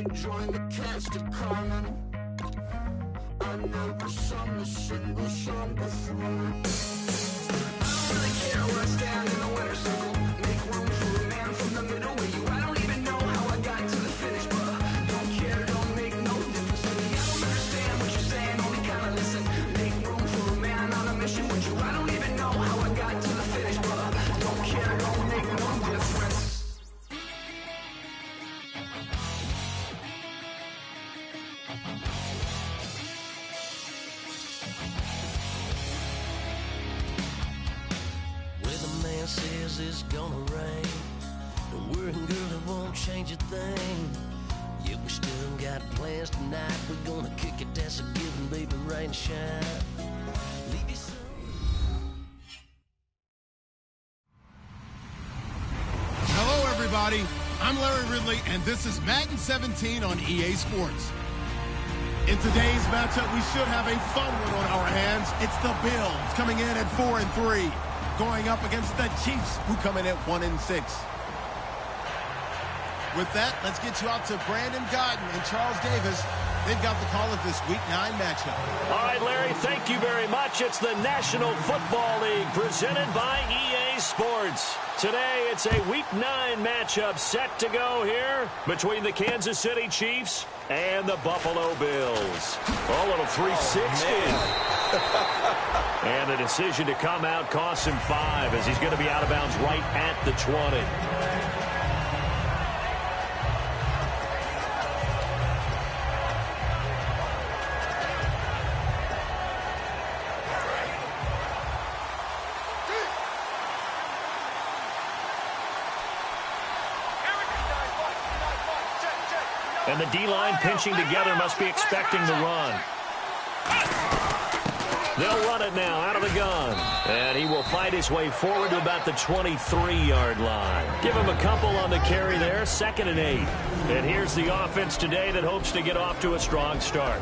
can join the cast of Carmen. I never sung a single song before. I don't really care where I stand in the winner's circle. Make room for a man from the middle with you. I don't even know how I got to the finish, but don't care, don't make no difference to me. I don't understand what you're saying, only kinda listen. Make room for a man on a mission with you. I don't even know how I got to the finish, but don't care, don't make no difference. Says it's gonna rain. The working girl, it won't change a thing. Yeah, we still got plans tonight. We're gonna kick it, that's a given, baby, rain and shine. Leave you some. Hello, everybody. I'm Larry Ridley, and this is Madden 17 on EA Sports. In today's matchup, we should have a fun one on our hands. It's the Bills coming in at 4-3. Going up against the Chiefs, who come in at 1-6. With that, let's get you out to Brandon Godden and Charles Davis. They've got the call of this Week 9 matchup. All right, Larry, thank you very much. It's the National Football League presented by EA Sports. Today, it's a Week 9 matchup set to go here between the Kansas City Chiefs and the Buffalo Bills. A little 360. And the decision to come out costs him 5 as he's going to be out of bounds right at the 20. And the D-line pinching together must be expecting the run. They'll run it now out of the gun. And he will fight his way forward to about the 23-yard line. Give him a couple on the carry there, 2nd and 8. And here's the offense today that hopes to get off to a strong start.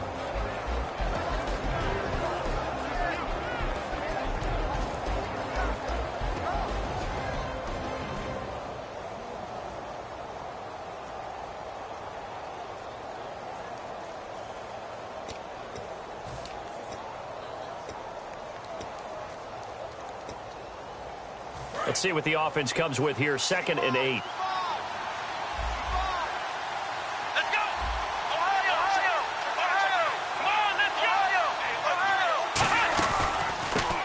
Let's see what the offense comes with here. 2nd and 8. Let's go! Ohio! Ohio! Come on, let's go!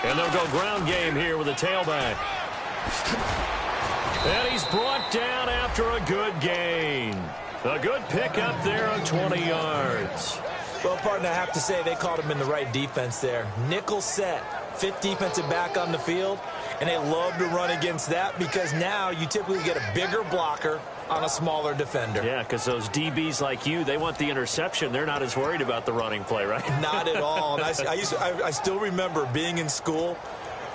And they'll go ground game here with a tailback. And he's brought down after a good gain. A good pickup there on 20 yards. Well, partner, I have to say they caught him in the right defense there. Nickel set, 5th defensive back on the field. And they love to run against that because now you typically get a bigger blocker on a smaller defender. Yeah, because those DBs like you, they want the interception. They're not as worried about the running play, right? Not at all. And I still remember being in school,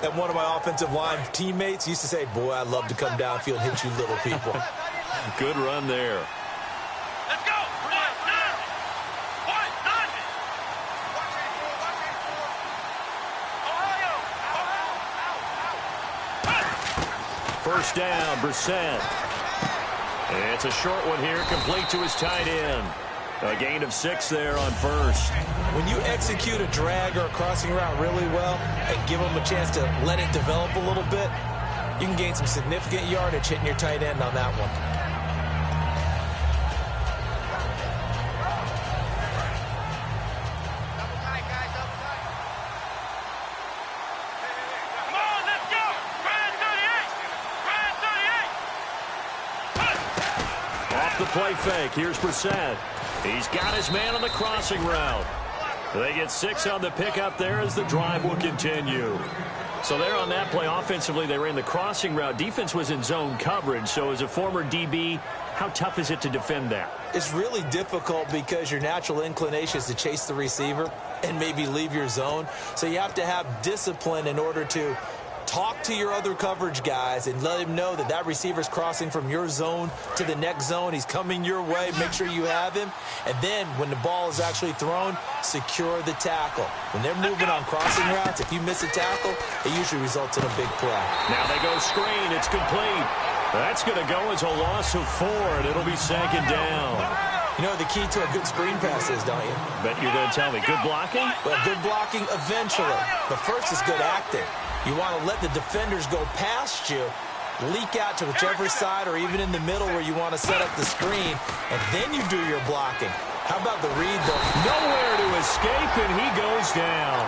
and one of my offensive line teammates used to say, boy, I'd love to come downfield and hit you little people. Good run there. Let's go! First down, Brissett. It's a short one here, complete to his tight end. A gain of 6 there on first. When you execute a drag or a crossing route really well and give them a chance to let it develop a little bit, you can gain some significant yardage hitting your tight end on that one. Play fake. Here's Brissett. He's got his man on the crossing route. They get 6 on the pickup there as the drive will continue. So there on that play, offensively, they ran the crossing route. Defense was in zone coverage. So as a former DB, how tough is it to defend that? It's really difficult because your natural inclination is to chase the receiver and maybe leave your zone. So you have to have discipline in order to talk to your other coverage guys and let him know that that receiver's crossing from your zone to the next zone. He's coming your way. Make sure you have him. And then when the ball is actually thrown, secure the tackle. When they're moving on crossing routes, if you miss a tackle, it usually results in a big play. Now they go screen. It's complete. That's going to go as a loss of 4, and it'll be 2nd down. You know what the key to a good screen pass is, don't you? Bet you're going to tell me. Good blocking? Well, good blocking eventually. But first is good acting. You want to let the defenders go past you, leak out to whichever side or even in the middle where you want to set up the screen, and then you do your blocking. How about the read, though? Nowhere to escape, and he goes down.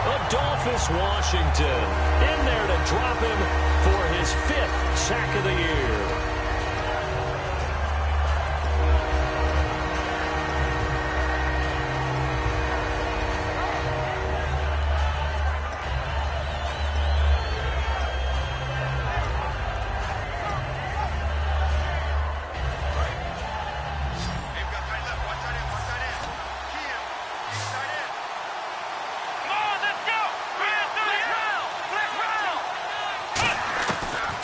Adolphus Washington in there to drop him for his 5th sack of the year.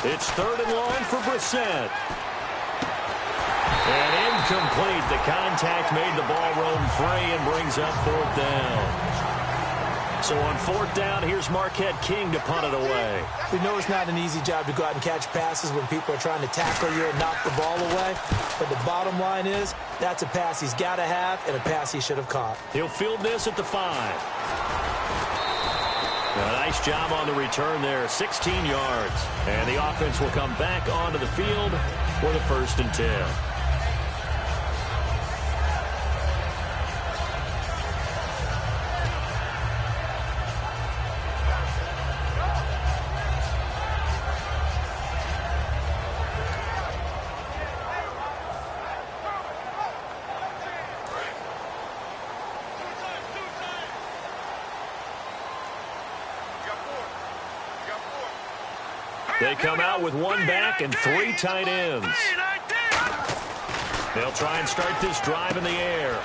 It's 3rd and long for Brissett. And incomplete. The contact made the ball roam free and brings up 4th down. So on 4th down, here's Marquette King to punt it away. We know it's not an easy job to go out and catch passes when people are trying to tackle you and knock the ball away. But the bottom line is, that's a pass he's got to have and a pass he should have caught. He'll field this at the 5. A nice job on the return there, 16 yards. And the offense will come back onto the field for the 1st and 10. They come out with 1 back and 3 tight ends. They'll try and start this drive in the air.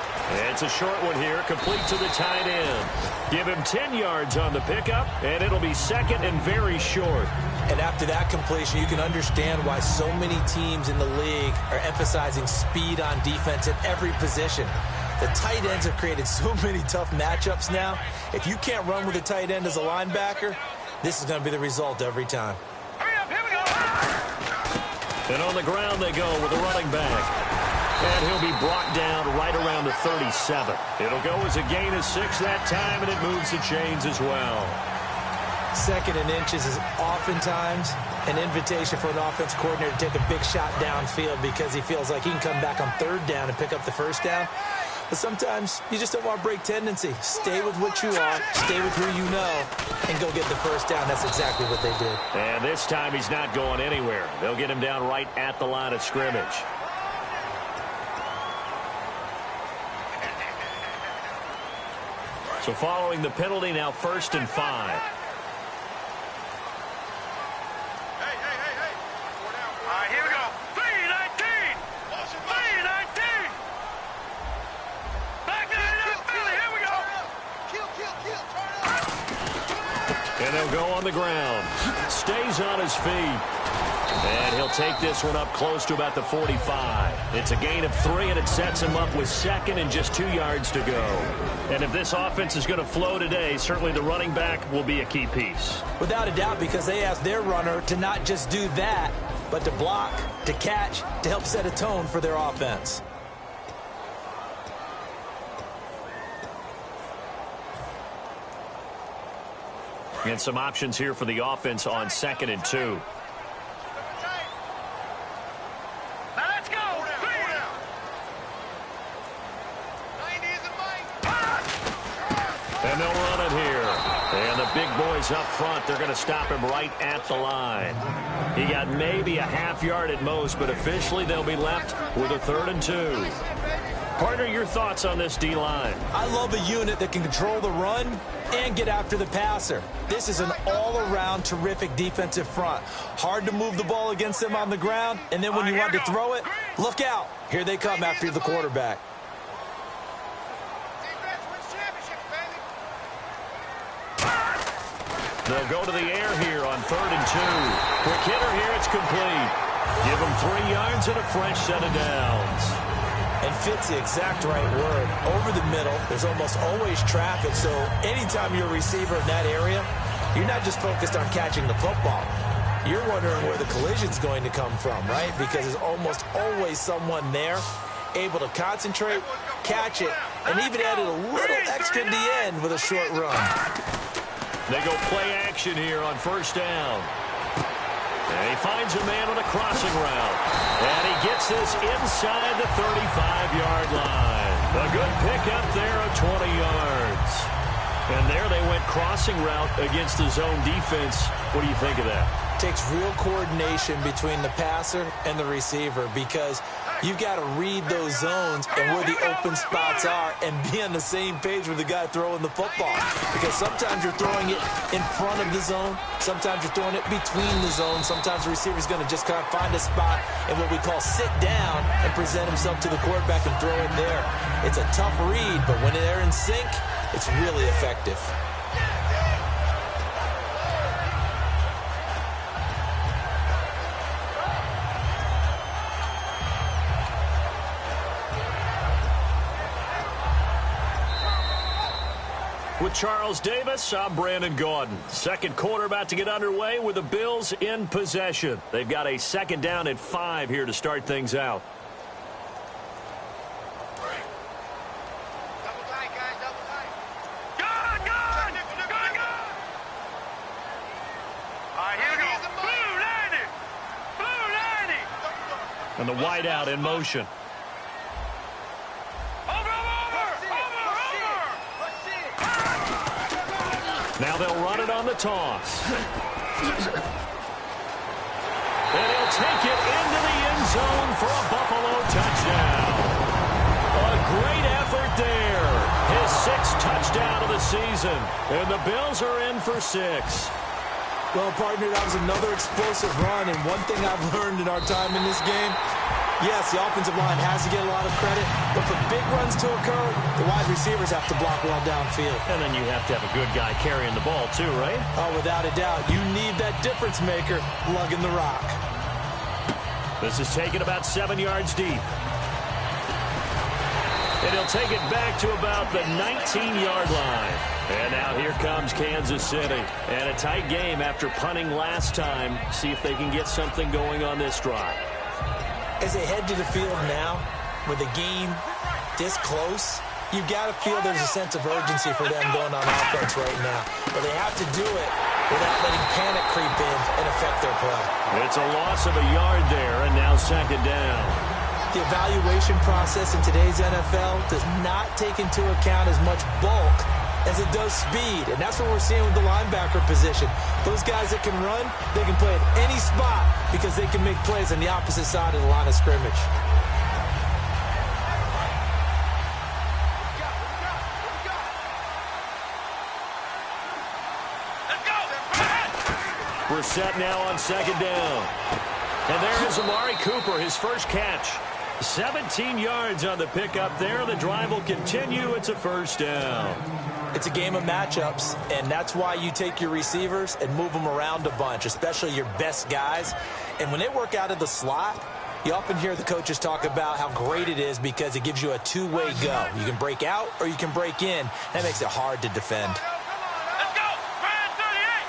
It's a short one here, complete to the tight end. Give him 10 yards on the pickup, and it'll be 2nd and very short. And after that completion, you can understand why so many teams in the league are emphasizing speed on defense at every position. The tight ends have created so many tough matchups now. If you can't run with a tight end as a linebacker, this is going to be the result every time. And on the ground they go with the running back. And he'll be brought down right around the 37. It'll go as a gain of 6 that time, and it moves the chains as well. 2nd and inches is oftentimes an invitation for an offense coordinator to take a big shot downfield because he feels like he can come back on 3rd down and pick up the 1st down. But sometimes you just don't want to break tendency. Stay with what you are, stay with who you know, and go get the 1st down. That's exactly what they did. And this time he's not going anywhere. They'll get him down right at the line of scrimmage. So following the penalty, now 1st and 5. Here we go. 3-19. 3-19. Back to the Philly. Here we go. And they'll go on the ground. Stays on his feet. And he'll take this one up close to about the 45. It's a gain of 3, and it sets him up with 2nd and just 2 yards to go. And if this offense is going to flow today, certainly the running back will be a key piece. Without a doubt, because they asked their runner to not just do that, but to block, to catch, to help set a tone for their offense. And some options here for the offense on 2nd and 2. Now let's go. And they'll run it here. And the big boys up front, they're going to stop him right at the line. He got maybe a half yard at most, but officially they'll be left with a 3rd and 2. Partner, your thoughts on this D-line? I love a unit that can control the run and get after the passer. This is an all-around terrific defensive front. Hard to move the ball against them on the ground, and then when you want to throw it, look out. Here they come after the quarterback. They'll go to the air here on 3rd and 2. Quick hitter here, it's complete. Give them 3 yards and a fresh set of downs. And fit's the exact right word. Over the middle, there's almost always traffic, so anytime you're a receiver in that area, you're not just focused on catching the football. You're wondering where the collision's going to come from, right? Because there's almost always someone there. able to concentrate, catch it, and even added a little extra at the end with a short run. They go play action here on first down. And he finds a man on a crossing route. And he gets this inside the 35-yard line. A good pickup there of 20 yards. And there they went crossing route against the zone defense. What do you think of that? Takes real coordination between the passer and the receiver because you've got to read those zones and where the open spots are and be on the same page with the guy throwing the football. Because sometimes you're throwing it in front of the zone. Sometimes you're throwing it between the zones. Sometimes the receiver's going to just kind of find a spot and what we call sit down and present himself to the quarterback and throw it there. It's a tough read, but when they're in sync, it's really effective. With Charles Davis, I'm Brandon Gaudin. Second quarter about to get underway with the Bills in possession. They've got a second down and 5 here to start things out. Double tight, guys, double tight. Good, good, good, good. All right, here we go. Blue 90. Blue 90. And the wideout in motion. Now they'll run it on the toss. And he'll take it into the end zone for a Buffalo touchdown. A great effort there. His 6th touchdown of the season. And the Bills are in for 6. Well, partner, that was another explosive run. And one thing I've learned in our time in this game, yes, the offensive line has to get a lot of credit, but for big runs to occur, the wide receivers have to block well downfield. And then you have to have a good guy carrying the ball too, right? Oh, without a doubt. You need that difference maker lugging the rock. This is taken about 7 yards deep. And he'll take it back to about the 19-yard line. And now here comes Kansas City. And a tight game after punting last time. See if they can get something going on this drive. As they head to the field now, with the game this close, you've got to feel there's a sense of urgency for them going on offense right now. But they have to do it without letting panic creep in and affect their play. It's a loss of a yard there, and now second down. The evaluation process in today's NFL does not take into account as much bulk as it does speed, and that's what we're seeing with the linebacker position. Those guys that can run, they can play at any spot because they can make plays on the opposite side of the line of scrimmage. Brissett now on second down. And there is Amari Cooper, his first catch. 17 yards on the pickup there. The drive will continue. It's a first down. It's a game of matchups, and that's why you take your receivers and move them around a bunch, especially your best guys. And when they work out of the slot, you often hear the coaches talk about how great it is because it gives you a two-way go. You can break out or you can break in. That makes it hard to defend. Let's go. Brand 38.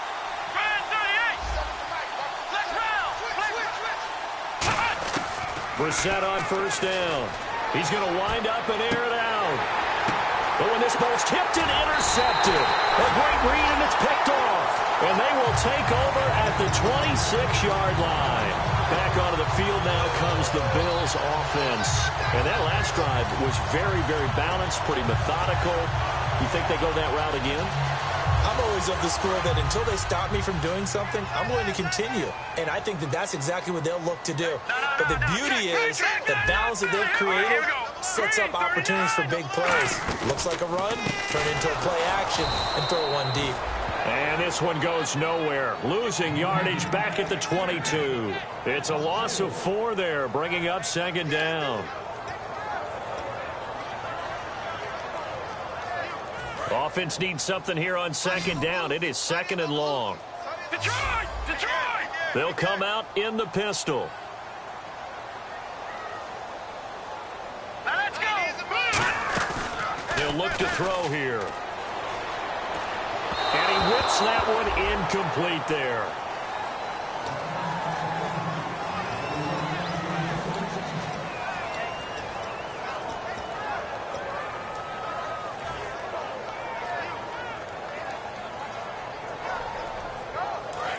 Brand 38. Let's round. Brissett on first down. He's going to wind up and air it out. But when this ball's tipped and intercepted, a great read and it's picked off. And they will take over at the 26-yard line. Back onto the field now comes the Bills offense. And that last drive was very, very balanced, pretty methodical. You think they go that route again? I'm always of the school that until they stop me from doing something, I'm going to continue. And I think that that's exactly what they'll look to do. But the beauty is the balance that they've created sets up opportunities for big plays. Looks like a run, turn into a play action, and throw one deep. And this one goes nowhere. Losing yardage back at the 22. It's a loss of 4 there, bringing up second down. Offense needs something here on second down. It is second and long. Detroit! Detroit! They'll come out in the pistol. Now let's go! They'll look to throw here. And he whips that one incomplete there.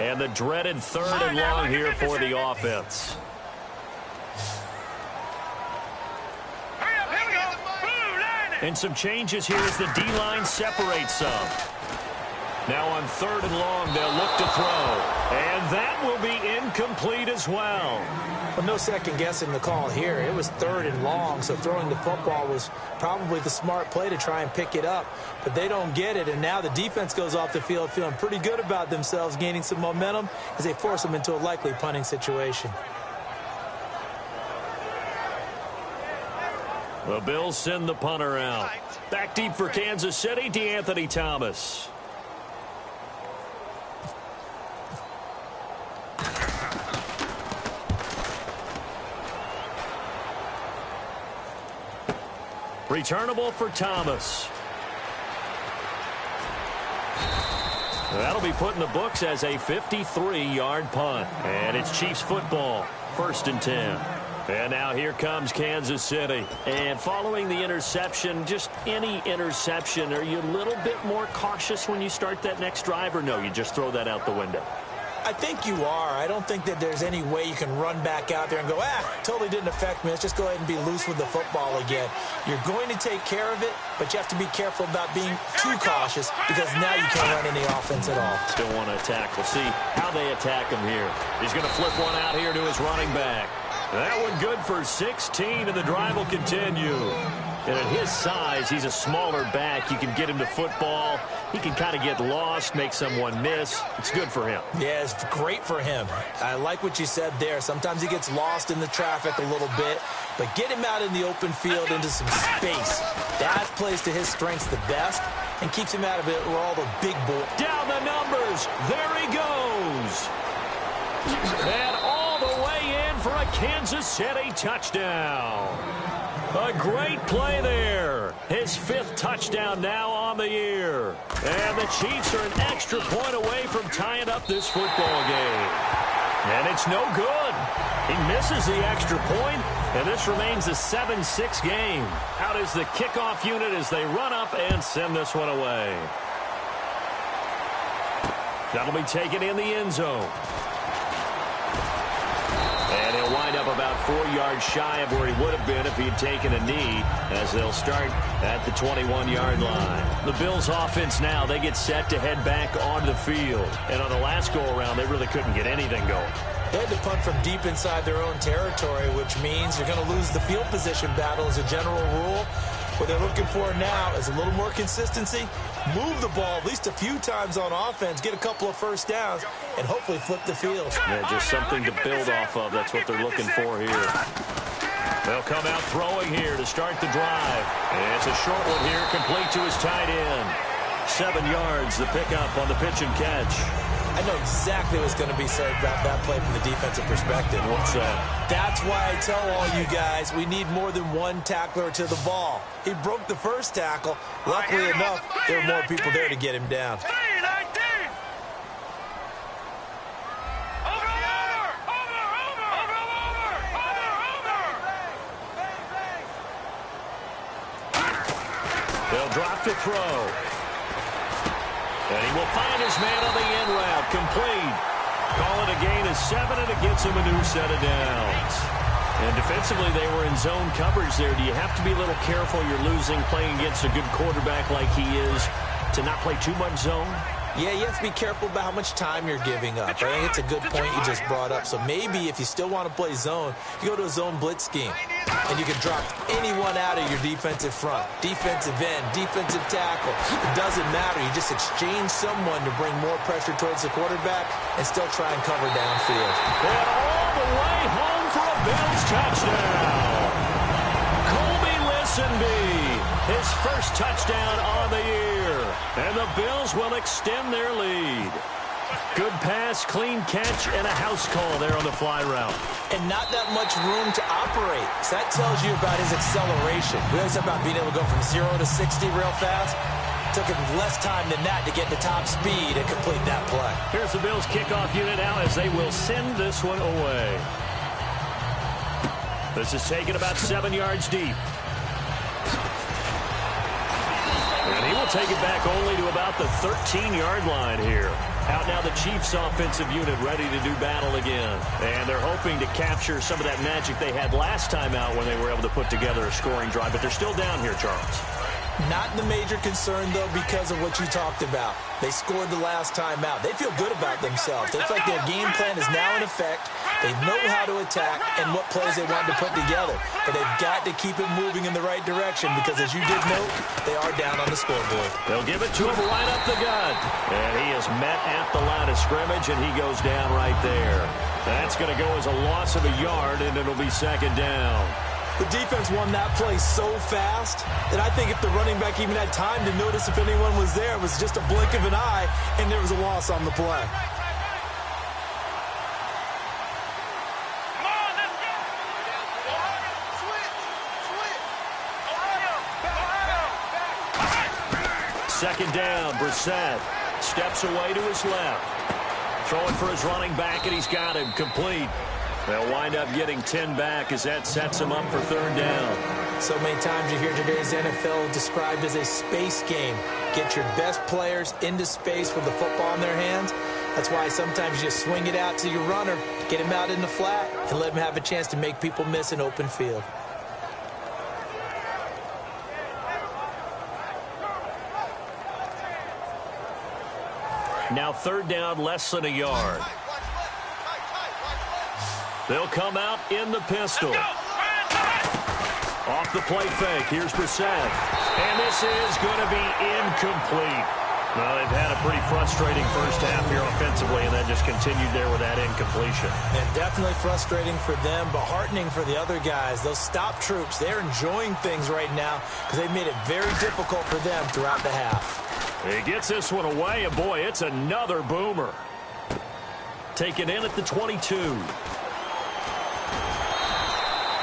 And the dreaded 3rd and long here for the offense. And some changes here as the D-line separates some. Now on 3rd and long, they'll look to throw. And that will be incomplete as well. Well, no second guessing the call here. It was 3rd and long, so throwing the football was probably the smart play to try and pick it up. But they don't get it, and now the defense goes off the field feeling pretty good about themselves, gaining some momentum as they force them into a likely punting situation. The Bills send the punter out. Back deep for Kansas City, DeAnthony Thomas. Returnable for Thomas. That'll be put in the books as a 53-yard punt. And it's Chiefs football, 1st and 10. And now here comes Kansas City. And following the interception, just any interception, are you a little bit more cautious when you start that next drive, or no, you just throw that out the window? I think you are. I don't think that there's any way you can run back out there and go, totally didn't affect me. Let's just go ahead and be loose with the football again. You're going to take care of it, but you have to be careful about being too cautious because now you can't run any offense at all. Still want to attack. We'll see how they attack him here. He's going to flip one out here to his running back. That one good for 16, and the drive will continue. And at his size, he's a smaller back. You can get him to football. He can kind of get lost, make someone miss. It's good for him. Yeah, it's great for him. I like what you said there. Sometimes he gets lost in the traffic a little bit, but get him out in the open field into some space. That plays to his strengths the best and keeps him out of it where all the big boys. Down the numbers. There he goes. And all the way in for a Kansas City touchdown. A great play there. His 5th touchdown now on the year. And the Chiefs are an extra point away from tying up this football game. And it's no good. He misses the extra point, and this remains a 7-6 game. Out is the kickoff unit as they run up and send this one away. That'll be taken in the end zone. And he'll wind up about 4 yards shy of where he would have been if he had taken a knee, as they'll start at the 21-yard line. The Bills' offense now, they get set to head back onto the field. And on the last go-around, they really couldn't get anything going. They had to punt from deep inside their own territory, which means you're going to lose the field position battle as a general rule. What they're looking for now is a little more consistency, move the ball at least a few times on offense, get a couple of first downs, and hopefully flip the field. Yeah, just something to build off of. That's what they're looking for here. They'll come out throwing here to start the drive. And it's a short one here, complete to his tight end. 7 yards, the pickup on the pitch and catch. I know exactly what's going to be said about that play from the defensive perspective. What's that? That's why I tell all you guys we need more than one tackler to the ball. He broke the first tackle. Luckily enough, there were more people there to get him down. They'll drop to throw. And he will find his man on the end route. Complete. Call it a gain of 7, and it gets him a new set of downs. And defensively, they were in zone coverage there. Do you have to be a little careful? You're losing, playing against a good quarterback like he is, to not play too much zone? Yeah, you have to be careful about how much time you're giving up. I think it's a good point you just brought up. So maybe if you still want to play zone, you go to a zone blitz scheme. And you can drop anyone out of your defensive front. Defensive end, defensive tackle. It doesn't matter. You just exchange someone to bring more pressure towards the quarterback and still try and cover downfield. And all the way home for a Bills touchdown. Colby Listenby, his first touchdown on the year. And the Bills will extend their lead. Good pass, clean catch, and a house call there on the fly route. And not that much room to operate. So that tells you about his acceleration. We always talk about being able to go from 0 to 60 real fast. It took him less time than that to get to top speed and complete that play. Here's the Bills kickoff unit now as they will send this one away. This is taken about 7 yards deep. And he will take it back only to about the 13-yard line here. Out now the Chiefs offensive unit ready to do battle again. And they're hoping to capture some of that magic they had last time out when they were able to put together a scoring drive. But they're still down here, Charles. Not the major concern, though, because of what you talked about. They scored the last time out. They feel good about themselves. They feel like their game plan is now in effect. They know how to attack and what plays they want to put together. But they've got to keep it moving in the right direction because, as you did note, they are down on the scoreboard. They'll give it to him right up the gut. And he is met at the line of scrimmage, and he goes down right there. That's going to go as a loss of a yard, and it'll be second down. The defense won that play so fast that I think if the running back even had time to notice if anyone was there, it was just a blink of an eye, and there was a loss on the play. Second down, Brissett steps away to his left. Throwing for his running back, and he's got him complete. They'll wind up getting 10 back as that sets them up for third down. So many times you hear today's NFL described as a space game. Get your best players into space with the football in their hands. That's why sometimes you just swing it out to your runner, get him out in the flat, and let him have a chance to make people miss an open field. Now third down, less than a yard. They'll come out in the pistol. Off the play fake, here's Brissett. And this is going to be incomplete. Well, they've had a pretty frustrating first half here offensively, and then just continued there with that incompletion. And definitely frustrating for them, but heartening for the other guys. Those stop troops, they're enjoying things right now because they've made it very difficult for them throughout the half. He gets this one away, and boy, it's another boomer. Taken in at the 22.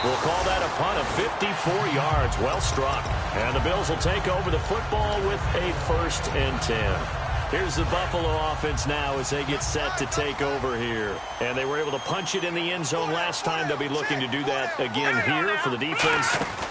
We'll call that a punt of 54 yards. Well struck. And the Bills will take over the football with a 1st and 10. Here's the Buffalo offense now as they get set to take over here. And they were able to punch it in the end zone last time. They'll be looking to do that again here for the defense.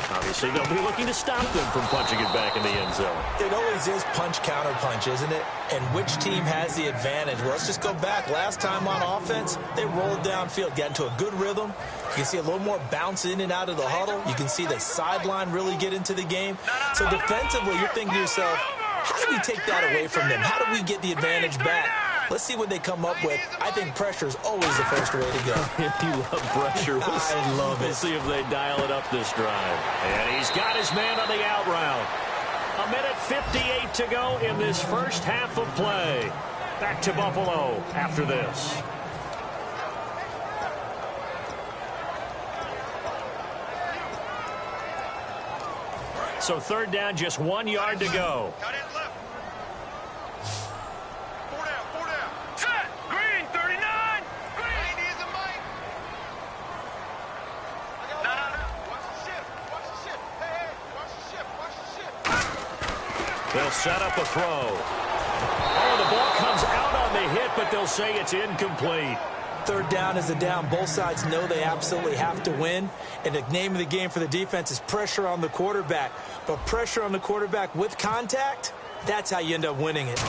Obviously, they'll be looking to stop them from punching it back in the end zone. It always is punch-counter-punch, isn't it? And which team has the advantage? Well, let's just go back. Last time on offense, they rolled downfield, got into a good rhythm. You can see a little more bounce in and out of the huddle. You can see the sideline really get into the game. So defensively, you're thinking to yourself, how do we take that away from them? How do we get the advantage back? Let's see what they come up with. I think pressure is always the first way to go. You love pressure. I love it. We'll see if they dial it up this drive. And he's got his man on the out route. 1:58 to go in this first half of play. Back to Buffalo after this. So third down, just 1 yard to go. Cut it left. 4 down, 4 down. Set. Green, 39. Green is the mic. No. Watch the shift. Watch the shift. Hey, watch the shift. Watch the shift. They'll set up a throw. Oh, the ball comes out on the hit, but they'll say it's incomplete. Third down is a down. Both sides know they absolutely have to win. And the name of the game for the defense is pressure on the quarterback. But pressure on the quarterback with contact, that's how you end up winning it.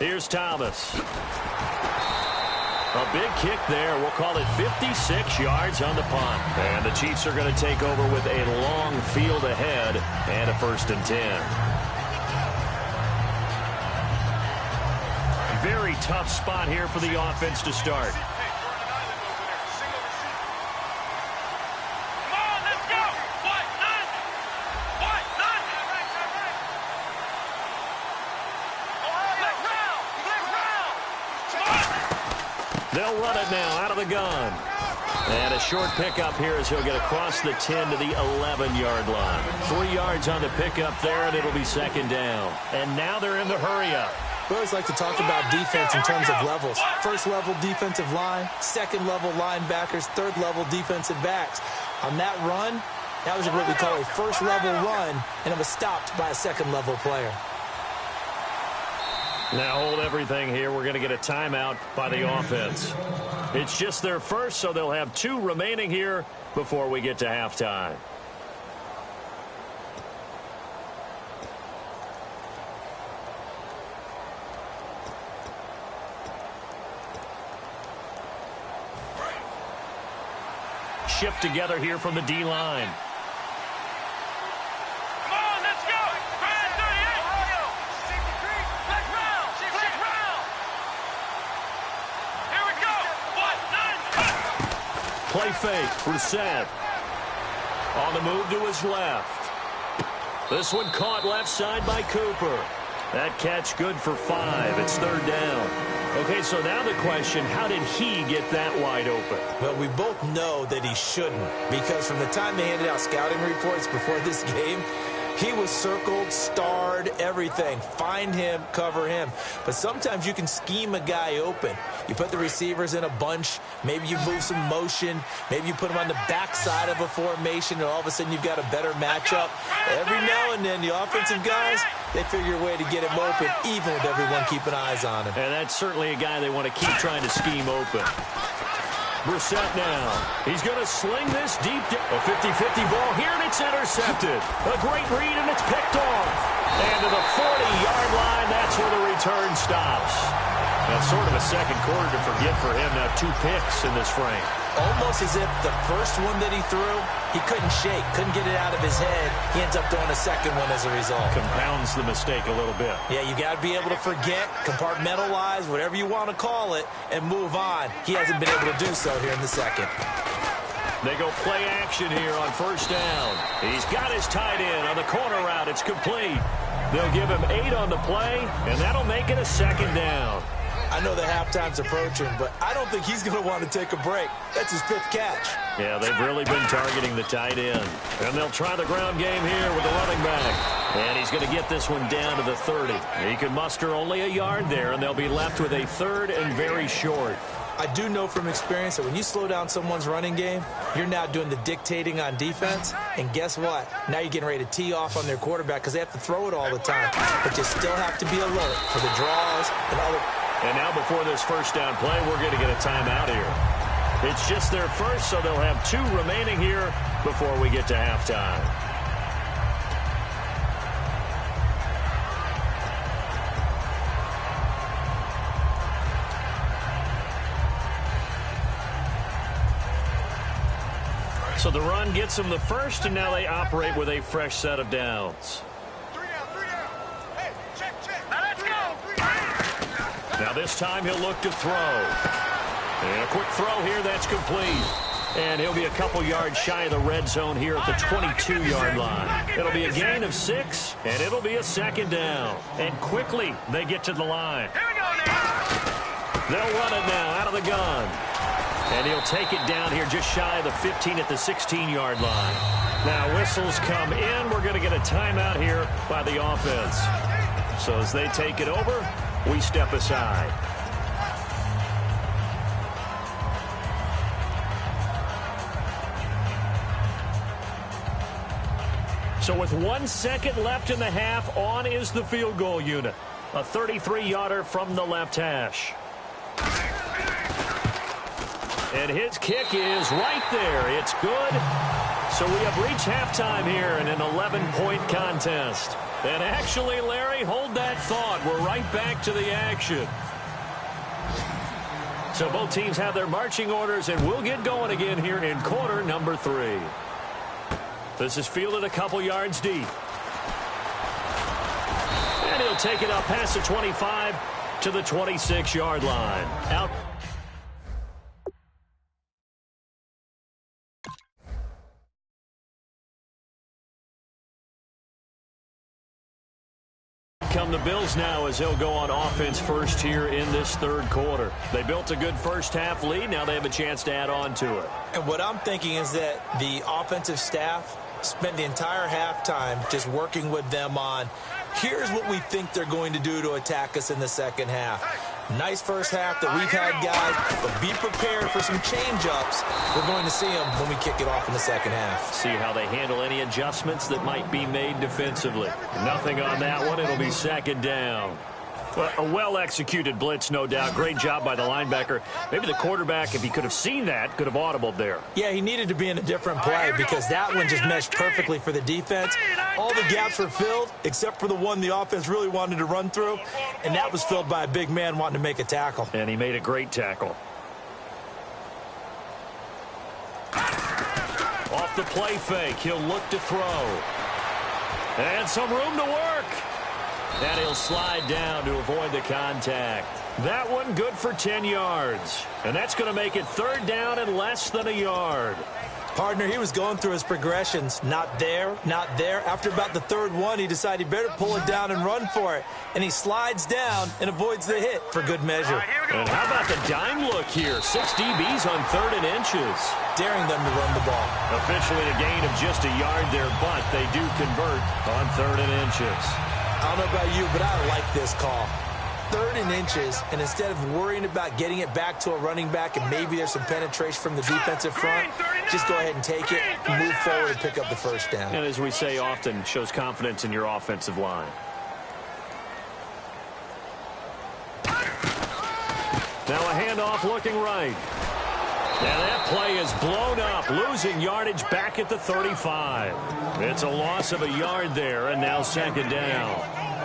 Here's Thomas. A big kick there. We'll call it 56 yards on the punt. And the Chiefs are going to take over with a long field ahead and a 1st and 10. Very tough spot here for the offense to start. Come on, let's go. White, none. White, none. Black round. They'll run it now out of the gun. And a short pickup here as he'll get across the 10 to the 11-yard line. 3 yards on the pickup there, and it'll be second down. And now they're in the hurry-up. We always like to talk about defense in terms of levels. First level defensive line, second level linebackers, third level defensive backs. On that run, that was what we call a first level run, and it was stopped by a second level player. Now hold everything here. We're going to get a timeout by the offense. It's just their first, so they'll have 2 remaining here before we get to halftime. shift together here from the D-line. Come on, let's go. 38. Flex round. Flex round. Here we go. 1-9. Play fake. Brissett. On the move to his left. This one caught left side by Cooper. That catch good for 5. It's third down. Okay, so now the question, how did he get that wide open? Well, we both know that he shouldn't, because from the time they handed out scouting reports before this game, he was circled, starred, everything. Find him, cover him. But sometimes you can scheme a guy open. You put the receivers in a bunch. Maybe you move some motion. Maybe you put them on the backside of a formation, and all of a sudden you've got a better matchup. Every now and then, the offensive guys, they figure a way to get him open, even with everyone keeping eyes on him. And that's certainly a guy they want to keep trying to scheme open. Brissett now. He's going to sling this deep. A 50-50 ball here, and it's intercepted. A great read, and it's picked off. And to the 40-yard line, that's where the return stops. That's sort of a second quarter to forget for him. Now 2 picks in this frame. Almost as if the first one that he threw, he couldn't shake, couldn't get it out of his head. He ends up throwing a second one as a result. Compounds the mistake a little bit. Yeah, you got to be able to forget, compartmentalize, whatever you want to call it, and move on. He hasn't been able to do so here in the second. They go play action here on first down. He's got his tight end on the corner route. It's complete. They'll give him 8 on the play, and that'll make it a second down. I know the halftime's approaching, but I don't think he's going to want to take a break. That's his 5th catch. Yeah, they've really been targeting the tight end. And they'll try the ground game here with the running back. And he's going to get this one down to the 30. He can muster only a yard there, and they'll be left with a 3rd and very short. I do know from experience that when you slow down someone's running game, you're now doing the dictating on defense. And guess what? Now you're getting ready to tee off on their quarterback because they have to throw it all the time. But you still have to be alert for the draws and other. And now before this first down play, we're going to get a timeout here. It's just their first, so they'll have 2 remaining here before we get to halftime. So the run gets them the first, and now they operate with a fresh set of downs. 3 down. Hey, check. Now let's go. Now this time he'll look to throw. And a quick throw here, that's complete. And he'll be a couple yards shy of the red zone here at the 22-yard line. It'll be a gain of 6, and it'll be a second down. And quickly they get to the line. Here we go now. They'll run it now out of the gun. And he'll take it down here just shy of the 15 at the 16-yard line. Now whistles come in. We're going to get a timeout here by the offense. So as they take it over, we step aside. So with 1 second left in the half, on is the field goal unit. A 33-yarder from the left hash. And his kick is right there. It's good. So we have reached halftime here in an 11-point contest. And actually, Larry, hold that thought. We're right back to the action. So both teams have their marching orders, and we'll get going again here in quarter number 3. This is fielded a couple yards deep. And he'll take it up past the 25 to the 26-yard line. Out. Come the Bills now as they'll go on offense first here in this third quarter. They built a good first-half lead. Now they have a chance to add on to it. And what I'm thinking is that the offensive staff spent the entire halftime just working with them on, here's what we think they're going to do to attack us in the second half. Nice first half that we've had, guys, but be prepared for some change-ups. We're going to see them when we kick it off in the second half. See how they handle any adjustments that might be made defensively. Nothing on that one. It'll be second down. Well, a well-executed blitz, no doubt. Great job by the linebacker. Maybe the quarterback, if he could have seen that, could have audibled there. Yeah, he needed to be in a different play because that one just meshed perfectly for the defense. All the gaps were filled except for the one the offense really wanted to run through, and that was filled by a big man wanting to make a tackle. And he made a great tackle. off the play fake. He'll look to throw. And some room to work. And he'll slide down to avoid the contact. That one good for 10 yards. And that's going to make it third down and less than a yard. Partner, he was going through his progressions. Not there, not there. After about the third one, he decided he better pull it down and run for it. And he slides down and avoids the hit for good measure. And how about the dime look here? 6 DBs on 3rd and inches. Daring them to run the ball. Officially a gain of just a yard there, but they do convert on 3rd and inches. I don't know about you, but I like this call. 3rd and inches, and instead of worrying about getting it back to a running back and maybe there's some penetration from the defensive front, just go ahead and take it, move forward, and pick up the first down. And as we say often, shows confidence in your offensive line. Now a handoff looking right. And that play is blown up, losing yardage back at the 35. It's a loss of a yard there, and now 2nd down.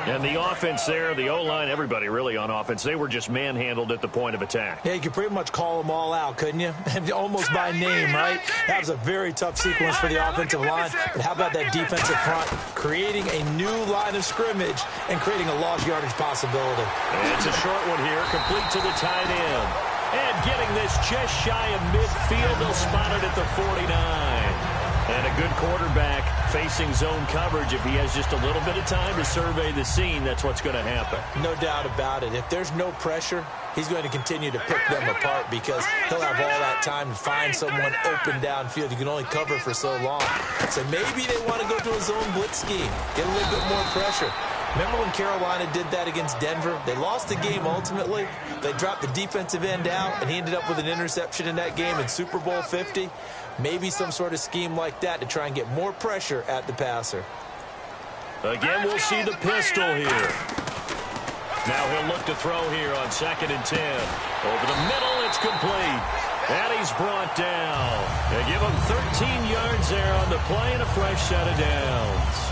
And the offense there, the O-line, everybody really on offense, they were just manhandled at the point of attack. Yeah, you could pretty much call them all out, couldn't you? Almost by name, right? That was a very tough sequence for the offensive line. But how about that defensive front creating a new line of scrimmage and creating a lost yardage possibility? And it's a short one here, complete to the tight end. And getting this just shy of midfield, they'll spot it at the 49. And a good quarterback facing zone coverage. If he has just a little bit of time to survey the scene, that's what's going to happen. No doubt about it. If there's no pressure, he's going to continue to pick them apart because he'll have all that time to find someone open downfield. You can only cover for so long. So maybe they want to go to a zone blitz scheme, get a little bit more pressure. Remember when Carolina did that against Denver? They lost the game ultimately. They dropped the defensive end out, and he ended up with an interception in that game in Super Bowl 50. Maybe some sort of scheme like that to try and get more pressure at the passer. Again, we'll see the pistol here. Now he'll look to throw here on 2nd and 10. Over the middle, it's complete. And he's brought down. They give him 13 yards there on the play and a fresh set of downs.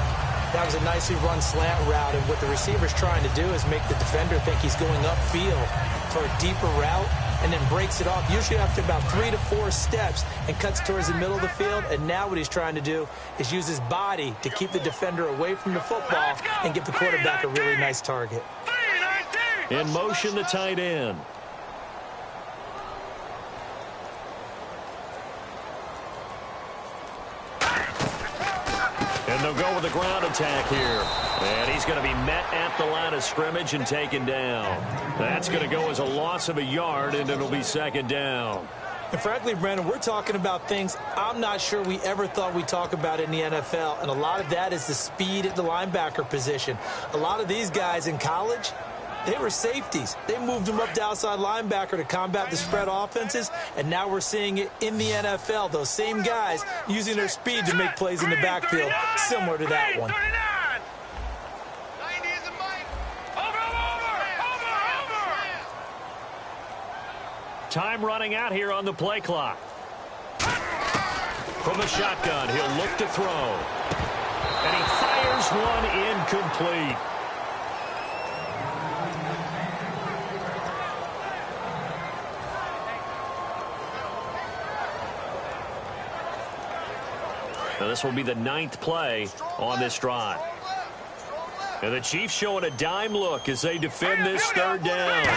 That was a nicely run slant route, and what the receiver's trying to do is make the defender think he's going upfield for a deeper route and then breaks it off, usually after about 3 to 4 steps, and cuts towards the middle of the field. And now what he's trying to do is use his body to keep the defender away from the football and give the quarterback a really nice target. In motion, the tight end. And they'll go with the ground attack here. And he's going to be met at the line of scrimmage and taken down. That's going to go as a loss of a yard, and it'll be 2nd down. And frankly, Brandon, we're talking about things I'm not sure we ever thought we'd talk about in the NFL. And a lot of that is the speed at the linebacker position. A lot of these guys in college, they were safeties. They moved them up to outside linebacker to combat the spread offenses, and now we're seeing it in the NFL. Those same guys using their speed to make plays in the backfield, similar to that one. Time running out here on the play clock. From the shotgun, he'll look to throw. And he fires one incomplete. Now this will be the 9th play on this drive. And the Chiefs showing a dime look as they defend this 3rd down.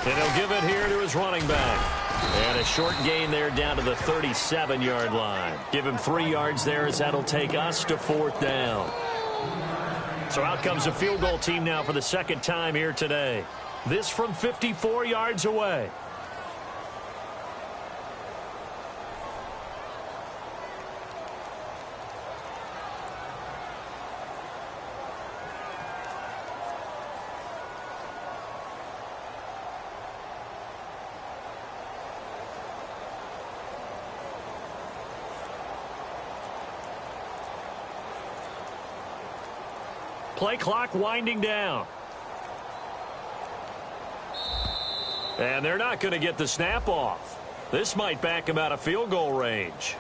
And he'll give it here to his running back. And a short gain there down to the 37-yard line. Give him 3 yards there as that'll take us to 4th down. So out comes a field goal team now for the 2nd time here today. This from 54 yards away. Play clock winding down. And they're not going to get the snap off. This might back him out of field goal range.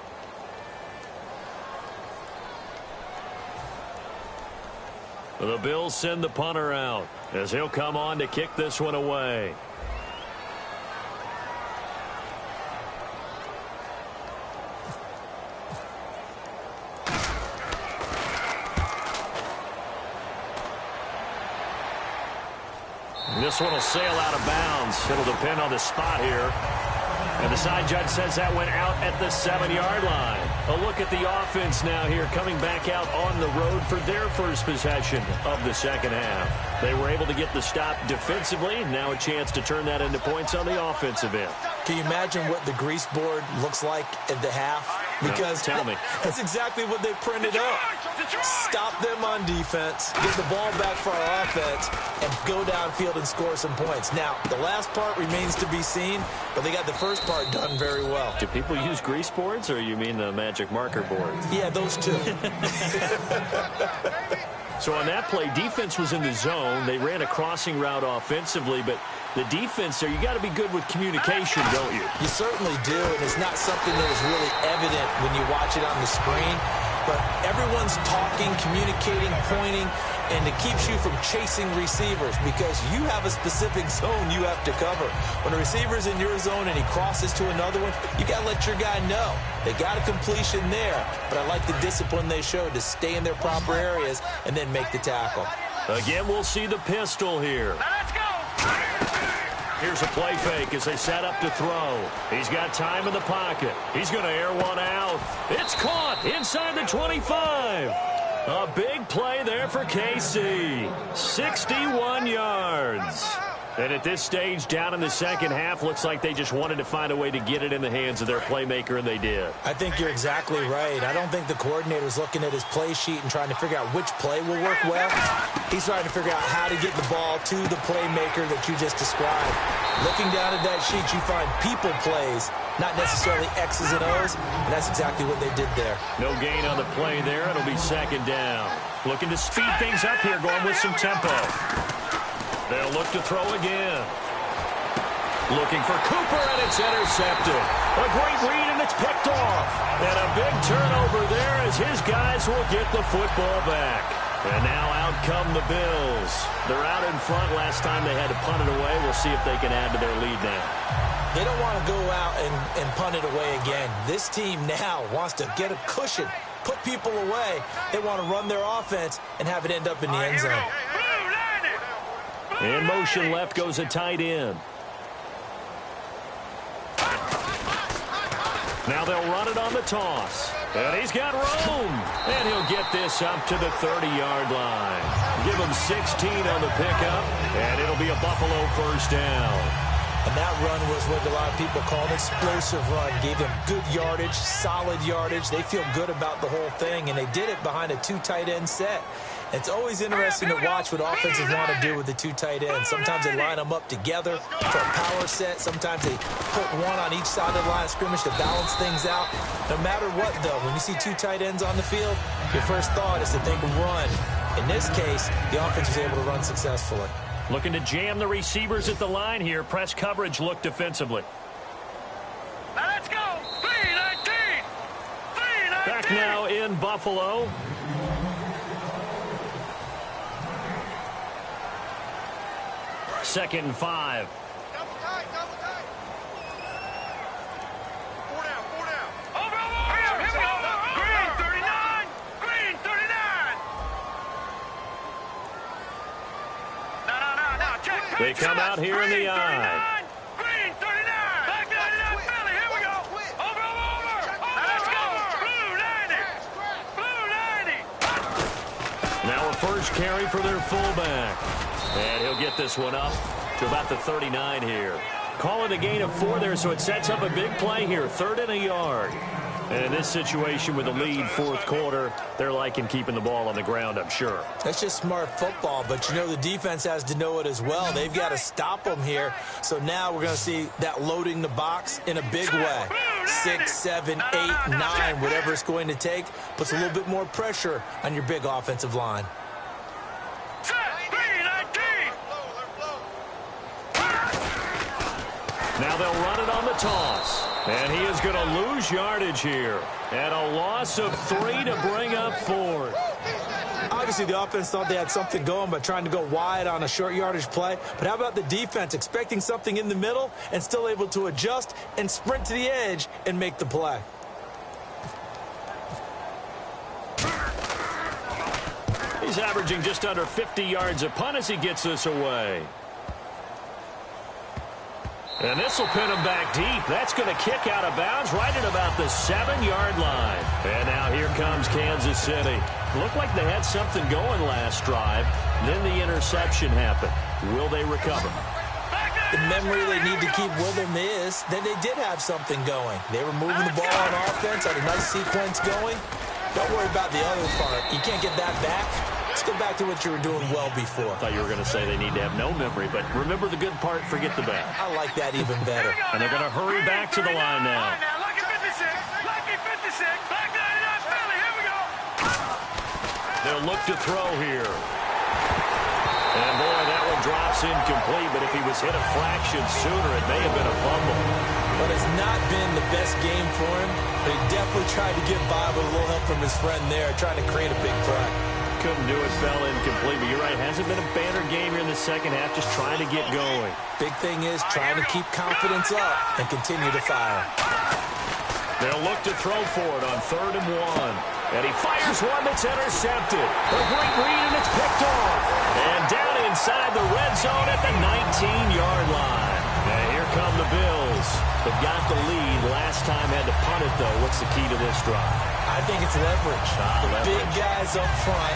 The Bills send the punter out as he'll come on to kick this one away. This one will sail out of bounds. It'll depend on the spot here. And the side judge says that went out at the 7-yard line. A look at the offense now here, coming back out on the road for their first possession of the second half. They were able to get the stop defensively. Now a chance to turn that into points on the offensive end. Can you imagine what the grease board looks like at the half? Because tell me. That's exactly what they printed up. Stop them on defense, get the ball back for our offense, and go downfield and score some points. Now, the last part remains to be seen, but they got the first part done very well. Do people use grease boards, or you mean the magic marker boards? Yeah, those two. So on that play, defense was in the zone. They ran a crossing route offensively, but the defense there, you got to be good with communication, don't you? You certainly do, and it's not something that is really evident when you watch it on the screen. But everyone's talking, communicating, pointing, and it keeps you from chasing receivers because you have a specific zone you have to cover. When a receiver's in your zone and he crosses to another one, you got to let your guy know. They got a completion there, but I like the discipline they showed to stay in their proper areas and then make the tackle. Again, we'll see the pistol here. Now let's go. Here's a play fake as they set up to throw. He's got time in the pocket. He's going to air one out. It's caught inside the 25. A big play there for KC. 61 yards. And at this stage, down in the second half, looks like they just wanted to find a way to get it in the hands of their playmaker, and they did. I think you're exactly right. I don't think the coordinator's looking at his play sheet and trying to figure out which play will work well. He's trying to figure out how to get the ball to the playmaker that you just described. Looking down at that sheet, you find people plays, not necessarily X's and O's, and that's exactly what they did there. No gain on the play there. It'll be second down. Looking to speed things up here, going with some tempo. They'll look to throw again. Looking for Cooper, and it's intercepted. A great read, and it's picked off. And a big turnover there as his guys will get the football back. And now out come the Bills. They're out in front. Last time they had to punt it away. We'll see if they can add to their lead now. They don't want to go out and punt it away again. This team now wants to get a cushion, put people away. They want to run their offense and have it end up in the end zone. In motion left goes a tight end. Now they'll run it on the toss. And he's got room. And he'll get this up to the 30-yard line. Give him 16 on the pickup, and it'll be a Buffalo first down. And that run was what a lot of people call an explosive run. Gave them good yardage, solid yardage. They feel good about the whole thing, and they did it behind a 2 tight end set. It's always interesting to watch what offenses want to do with the 2 tight ends. Sometimes they line them up together for a power set. Sometimes they put one on each side of the line of scrimmage to balance things out. No matter what, though, when you see 2 tight ends on the field, your first thought is to think run. In this case, the offense was able to run successfully. Looking to jam the receivers at the line here. Press coverage look defensively. Now let's go. 3-19. 3-19. Back now in Buffalo. Second and 5. Double tight, double tight. 4 down, 4 down. Over. Here we go. Green 39. Green 39. No. Check. They come out here in the eye. Green 39. Back 99, Philly. Here we go. Over. Now let's go. Blue 90. Blue 90. Now a first carry for their fullback. And he'll get this one up to about the 39 here. Call it a gain of 4 there, so it sets up a big play here. 3rd and a yard. And in this situation with the lead, 4th quarter, they're liking keeping the ball on the ground, I'm sure. That's just smart football, but you know the defense has to know it as well. They've got to stop them here. So now we're going to see that loading the box in a big way. 6, 7, 8, 9, whatever it's going to take, puts a little bit more pressure on your big offensive line. Now they'll run it on the toss. And he is going to lose yardage here. And a loss of 3 to bring up 4. Obviously, the offense thought they had something going by trying to go wide on a short yardage play. But how about the defense expecting something in the middle and still able to adjust and sprint to the edge and make the play? He's averaging just under 50 yards a punt as he gets this away. And this will pin him back deep. That's going to kick out of bounds right at about the 7-yard line. And now here comes Kansas City. Looked like they had something going last drive. Then the interception happened. Will they recover? The memory they need to keep with them is that they did have something going. They were moving the ball on offense, had a nice sequence going. Don't worry about the other part. You can't get that back. Let's go back to what you were doing well before. I thought you were going to say they need to have no memory, but remember the good part, forget the bad. I like that even better. And they're going to hurry back to the line now. Lucky 56. Lucky 56. Back 99 Philly. Here we go. They'll look to throw here. And, boy, that one drops incomplete, but if he was hit a fraction sooner, it may have been a fumble. But it's not been the best game for him. But he definitely tried to get by with a little help from his friend there, trying to create a big play. Couldn't do it, fell incomplete. But you're right, hasn't been a banner game here in the second half, just trying to get going. Big thing is trying to keep confidence up and continue to fire. They'll look to throw for it on 3rd and 1. And he fires one that's intercepted. A great read, and it's picked off. And down inside the red zone at the 19-yard line. And here come the Bills. They've got the lead. Last time had to punt it, though. What's the key to this drive? I think it's leverage. Leverage. Big guys up front.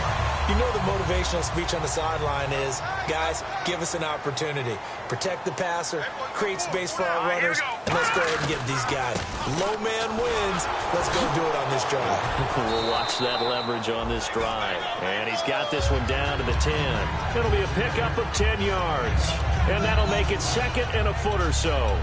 You know the motivational speech on the sideline is, guys, give us an opportunity. Protect the passer, create space for our runners, and let's go ahead and get these guys. Low man wins. Let's go do it on this drive. We'll watch that leverage on this drive. And he's got this one down to the 10. It'll be a pickup of 10 yards. And that'll make it 2nd and a foot or so.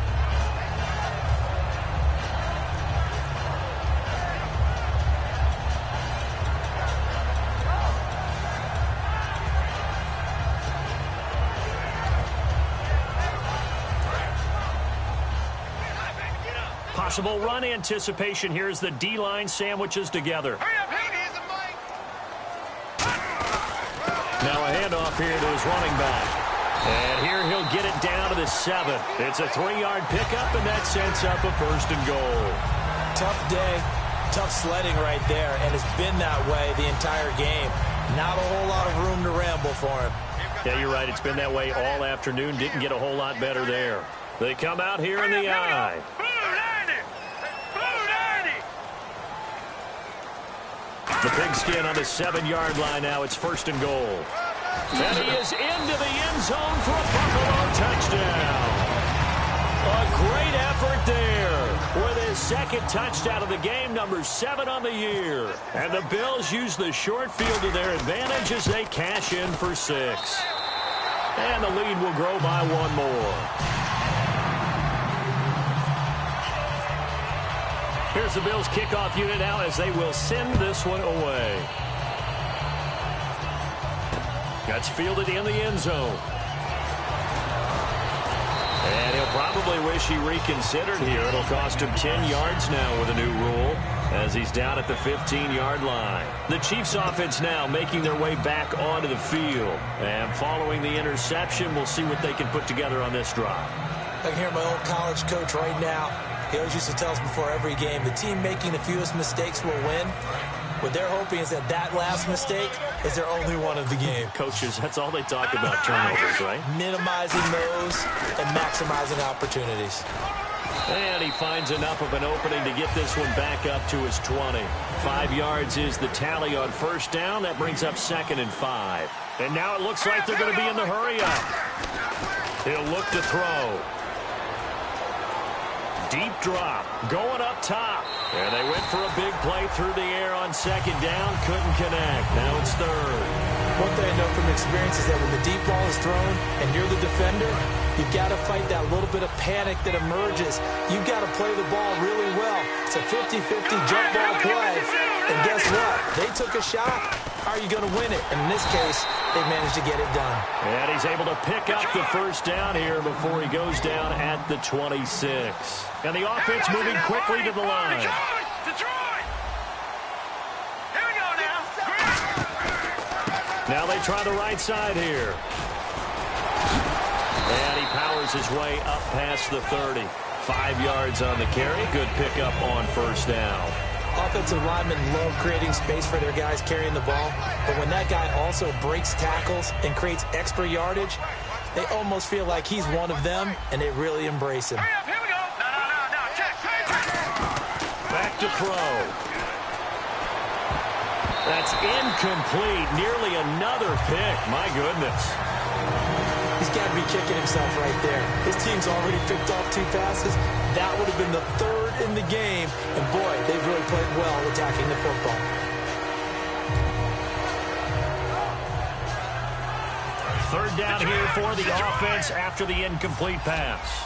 Possible run anticipation here as the D-line sandwiches together. Now a handoff here to his running back. And here he'll get it down to the 7. It's a 3-yard pickup, and that sets up a 1st and goal. Tough day, tough sledding right there, and it's been that way the entire game. Not a whole lot of room to ramble for him. Yeah, you're right. It's been that way all afternoon. Didn't get a whole lot better there. They come out here in the eye. The pigskin on the 7-yard line now. It's 1st and goal. And he is into the end zone for a Buffalo touchdown. A great effort there with his 2nd touchdown of the game, number 7 on the year. And the Bills use the short field to their advantage as they cash in for 6. And the lead will grow by 1 more. Here's the Bills kickoff unit now as they will send this one away. That's fielded in the end zone. And he'll probably wish he reconsidered here. It'll cost him 10 yards now with a new rule as he's down at the 15-yard line. The Chiefs offense now making their way back onto the field. And following the interception, we'll see what they can put together on this drive. I can hear my old college coach right now. He always used to tell us before every game, the team making the fewest mistakes will win. What they're hoping is that that last mistake is their only one of the game. Coaches, that's all they talk about, turnovers, right? Minimizing those and maximizing opportunities. And he finds enough of an opening to get this one back up to his 20. 5 yards is the tally on 1st down. That brings up 2nd and 5. And now it looks like they're going to be in the hurry up. He'll look to throw. Deep drop, going up top. And they went for a big play through the air on 2nd down. Couldn't connect. Now it's 3rd. One thing I know from experience is that when the deep ball is thrown and you're the defender, you've got to fight that little bit of panic that emerges. You've got to play the ball really well. It's a 50-50 jump ball play. And guess what? They took a shot. How are you going to win it? And in this case, they managed to get it done. And he's able to pick up the 1st down here before he goes down at the 26. And the offense moving quickly to the line. Detroit! Here we go now. Now they try the right side here. And he powers his way up past the 30. 5 yards on the carry. Good pickup on 1st down. Offensive linemen love creating space for their guys carrying the ball. But when that guy also breaks tackles and creates extra yardage, They almost feel like he's one of them, and they really embrace him. Hurry up, here we go. No, check. Back to throw. That's incomplete. Nearly another pick. My goodness. He's got to be kicking himself right there. His team's already picked off 2 passes. That would have been the 3rd in the game. And, boy, they've really played well attacking the football. Third down here for the offense after the incomplete pass.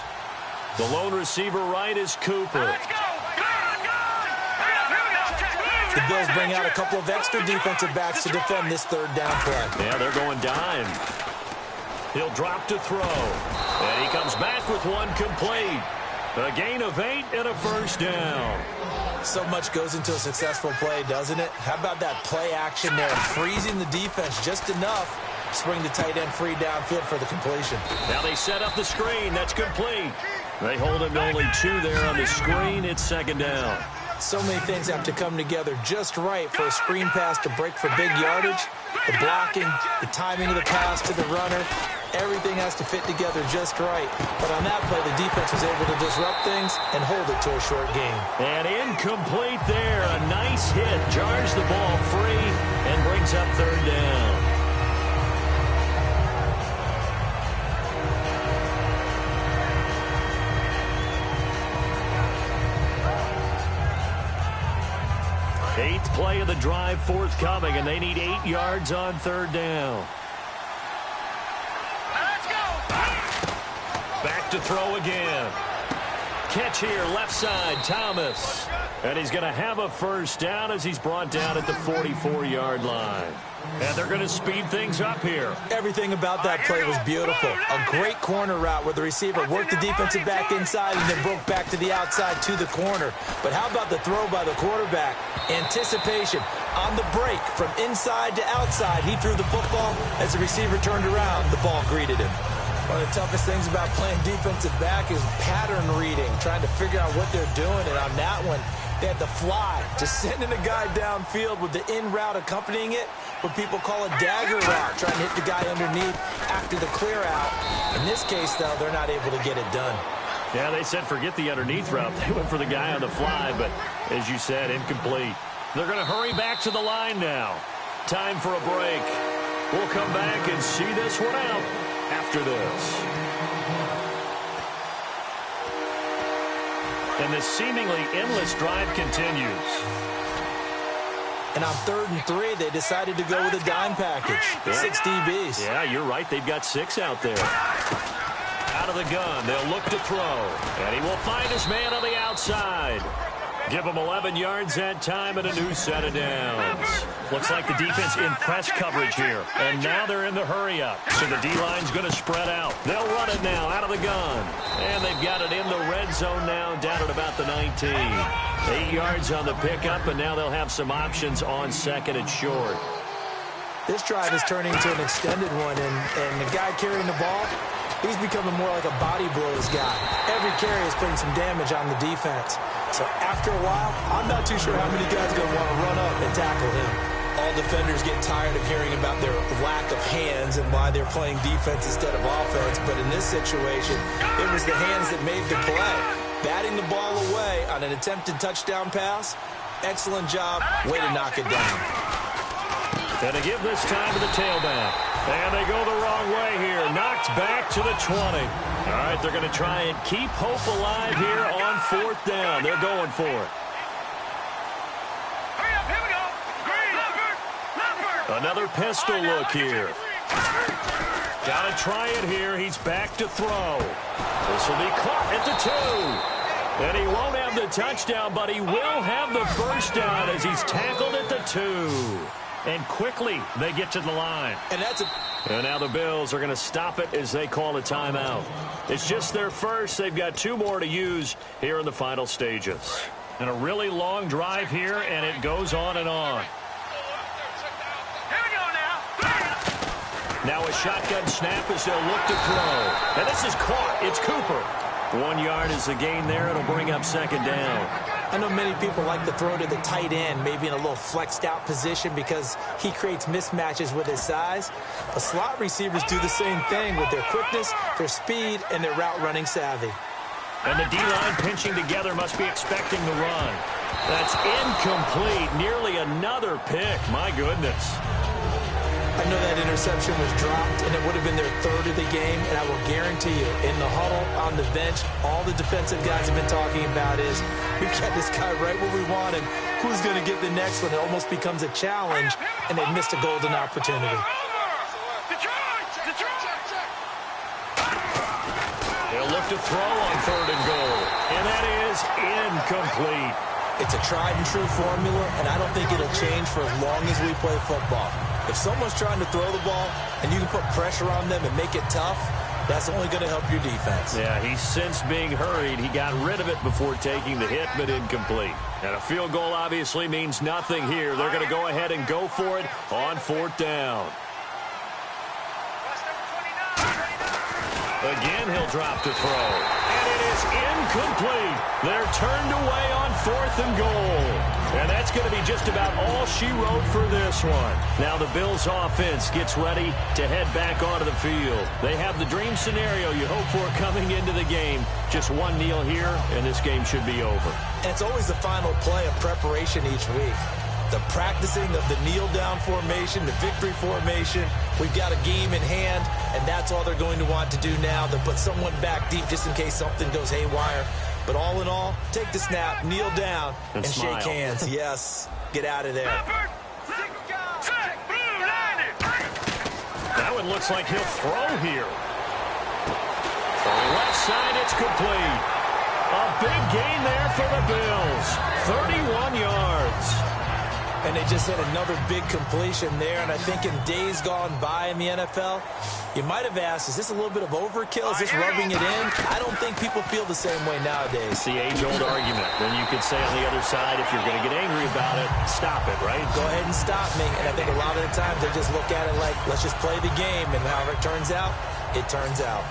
The lone receiver right is Cooper. Let's go. The Bills bring out a couple of extra defensive backs to defend this 3rd down play. Yeah, they're going dime. He'll drop to throw. And he comes back with one complete. A gain of 8 and a first down. So much goes into a successful play, doesn't it? How about that play action there? Freezing the defense just enough. Swing the tight end free downfield for the completion. Now they set up the screen. That's complete. They hold him to only 2 there on the screen. It's 2nd down. So many things have to come together just right for a screen pass to break for big yardage. The blocking, the timing of the pass to the runner, everything has to fit together just right. But on that play, the defense was able to disrupt things and hold it to a short gain. And incomplete there. A nice hit. Jars the ball free and brings up 3rd down. Eighth play of the drive forthcoming, and they need 8 yards on 3rd down. Let's go. Back to throw again. Catch here, left side, Thomas. And he's going to have a first down as he's brought down at the 44-yard line. And they're going to speed things up here. Everything about that play was beautiful. A great corner route where the receiver worked the defensive back inside and then broke back to the outside to the corner. But how about the throw by the quarterback? Anticipation on the break from inside to outside. He threw the football. As the receiver turned around, the ball greeted him. One of the toughest things about playing defensive back is pattern reading, trying to figure out what they're doing. And on that one, they had to fly, just sending a guy downfield with the in route accompanying it, what people call a dagger route, trying to hit the guy underneath after the clear out. In this case, though, they're not able to get it done. Yeah, they said forget the underneath route. They went for the guy on the fly, but as you said, incomplete. They're going to hurry back to the line now. Time for a break. We'll come back and see this one out after this. And the seemingly endless drive continues. And on 3rd and 3, they decided to go with a dime package. 6 DBs. Yeah, you're right. They've got 6 out there. Out of the gun, they'll look to throw. And he will find his man on the outside. Give him 11 yards that time and a new set of downs. Looks like the defense in press coverage here. And now they're in the hurry-up. So the D-line's going to spread out. They'll run it now out of the gun. And they've got it in the red zone now, down at about the 19. 8 yards on the pickup, and now they'll have some options on 2nd and short. This drive is turning into an extended one, and the guy carrying the ball, he's becoming more like a body blows guy. Every carry is putting some damage on the defense. So after a while, I'm not too sure how many guys are going to want to run up and tackle him. All defenders get tired of hearing about their lack of hands and why they're playing defense instead of offense. But in this situation, it was the hands that made the play. Batting the ball away on an attempted touchdown pass, excellent job, way to knock it down. And to give this time to the tailback. And they go the wrong way here. Knocked back to the 20. All right, they're going to try and keep hope alive here on 4th down. They're going for it. Hurry up, here we go. Green. Another pistol look here. Got to try it here. He's back to throw. This will be caught at the 2. And he won't have the touchdown, but he will have the first down as he's tackled at the 2. And quickly, they get to the line. And now the Bills are going to stop it as they call a timeout. It's just their first. They've got 2 more to use here in the final stages. And a really long drive here, and it goes on and on. Here we go now. Now a shotgun snap as they'll look to throw. And this is caught. It's Cooper. 1 yard is the gain there. It'll bring up 2nd down. I know many people like to throw to the tight end, maybe in a little flexed out position because he creates mismatches with his size. But slot receivers do the same thing with their quickness, their speed, and their route running savvy. And the D-line pinching together must be expecting the run. That's incomplete. Nearly another pick. My goodness. I know that interception was dropped, and it would have been their third of the game, and I will guarantee you, in the huddle, on the bench, all the defensive guys have been talking about is, we've got this guy right where we want him. Who's going to get the next one? It almost becomes a challenge, and they missed a golden opportunity. They'll look to throw on 3rd and goal, and that is incomplete. It's a tried-and-true formula, and I don't think it'll change for as long as we play football. If someone's trying to throw the ball and you can put pressure on them and make it tough, that's only going to help your defense. Yeah, he's since being hurried. He got rid of it before taking the hit, but incomplete. And a field goal obviously means nothing here. They're going to go ahead and go for it on 4th down. Again, he'll drop to throw. And it is incomplete. They're turned away on 4th and goal. And that's going to be just about all she wrote for this one. Now the Bills offense gets ready to head back onto the field. They have the dream scenario you hope for coming into the game. Just one kneel here, and this game should be over. And it's always the final play of preparation each week. The practicing of the kneel-down formation, the victory formation. We've got a game in hand, and that's all they're going to want to do now. They'll put someone back deep just in case something goes haywire. But all in all, take the snap, kneel down, and shake hands. Yes, get out of there. That one looks like he'll throw here. On the left side, it's complete. A big gain there for the Bills. 31 yards. And they just had another big completion there. And I think in days gone by in the NFL, you might have asked, is this a little bit of overkill? Is this rubbing it in? I don't think people feel the same way nowadays. It's the age-old argument. Then you could say on the other side, if you're going to get angry about it, stop it, right? Go ahead and stop me. And I think a lot of the times they just look at it like, let's just play the game. And however it turns out, it turns out.